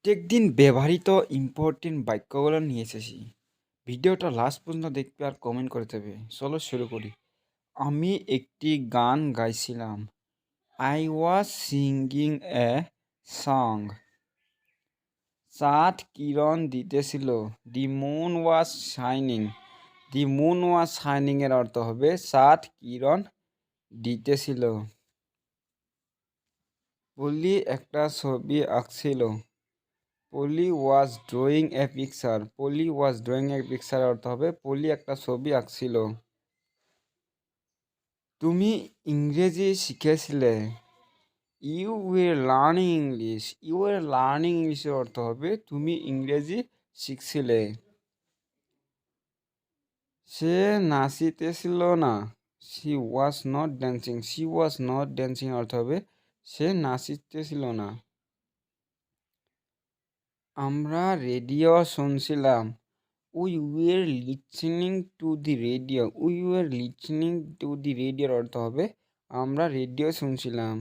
প্রত্যেকদিন ব্যবহৃত ইম্পর্টেন্ট বাক্যগুলো নিয়ে এসেছি। ভিডিওটা লাস্ট পর্যন্ত দেখবে আর কমেন্ট করে দেবে। চলো শুরু করি। আমি একটি গান গাইছিলাম। I was singing a song. চাঁদ কিরণ দিতেছিল। The moon was shining. The moon was shining এর অর্থ হবে চাঁদ কিরণ দিতেছিল। পলি একটা ছবি আঁকছিল। Poly was drawing a picture. Poly was drawing a picture অর্থ হবে পলি একটা ছবি আঁকছিল। তুমি ইংরেজি শিখেছিলে। You were learning English. You were learning ইংলিশের অর্থ হবে তুমি ইংরেজি শিখছিলে। সে নাচিতেছিল না। She was not dancing. She was not dancing অর্থ হবে সে নাচিতেছিল না। আমরা রেডিও শুনছিলাম। We were listening to the radio. We were listening to the রেডিওর অর্থ হবে আমরা রেডিও শুনছিলাম।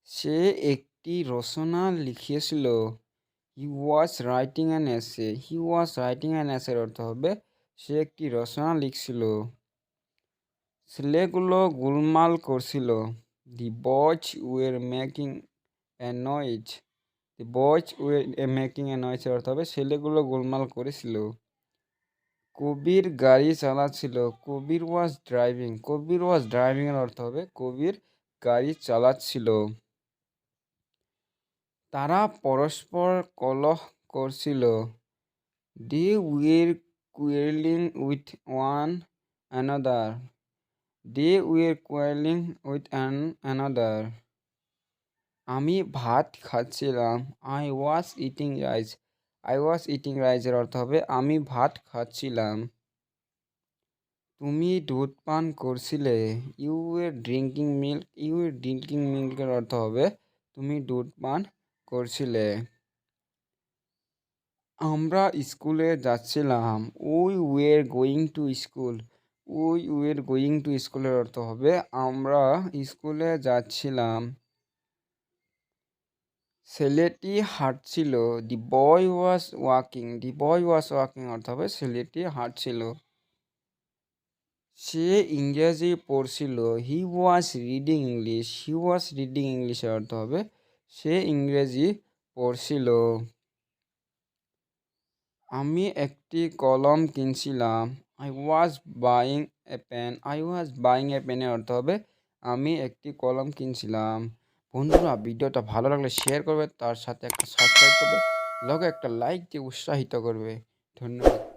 সে একটি রচনা লিখিয়েছিল। হি was writing an essay. He was writing an এসের অর্থ হবে সে একটি রচনা লিখছিল। ছেলেগুলো গোলমাল করছিল। The boys were making a noise. The boys were making a noise অর্থ হবে ছেলেগুলো গোলমাল করেছিল। কবির গাড়ি চালাচ্ছিল। কবির ওয়াজ ড্রাইভিং। কবির ওয়াজ ড্রাইভিং এর অর্থ হবে কবির গাড়ি চালাচ্ছিল। তারা পরস্পর কলহ করছিল। They were quarrelling with one another. They were quarrelling with another. আমি ভাত খাচ্ছিলাম। I was eating rice. I was eating রাইসের অর্থ হবে আমি ভাত খাচ্ছিলাম। তুমি দুধ পান করছিলে। You were drinking milk. You were drinking মিল্কের অর্থ হবে তুমি দুধ পান করছিলে। আমরা স্কুলে যাচ্ছিলাম। We were going to school. We were going to স্কুলের অর্থ হবে আমরা স্কুলে যাচ্ছিলাম। ছেলেটি হাঁটছিল। দি বয় was walking. The boy was walking অর্থ হবে ছেলেটি হাঁটছিল। সে ইংরেজি পড়ছিল। He was reading English. He was reading ইংলিশের অর্থ হবে সে ইংরেজি পড়ছিল। আমি একটি কলম কিনছিলাম। I was buying a pen. I was buying a পেনের অর্থ হবে আমি একটি কলম কিনছিলাম। বন্ধুরা ভিডিওটা ভালো লাগলে শেয়ার করবে, তার সাথে একটা সাবস্ক্রাইব করবে, লগে একটা লাইক দিয়ে উৎসাহিত করবে। ধন্যবাদ।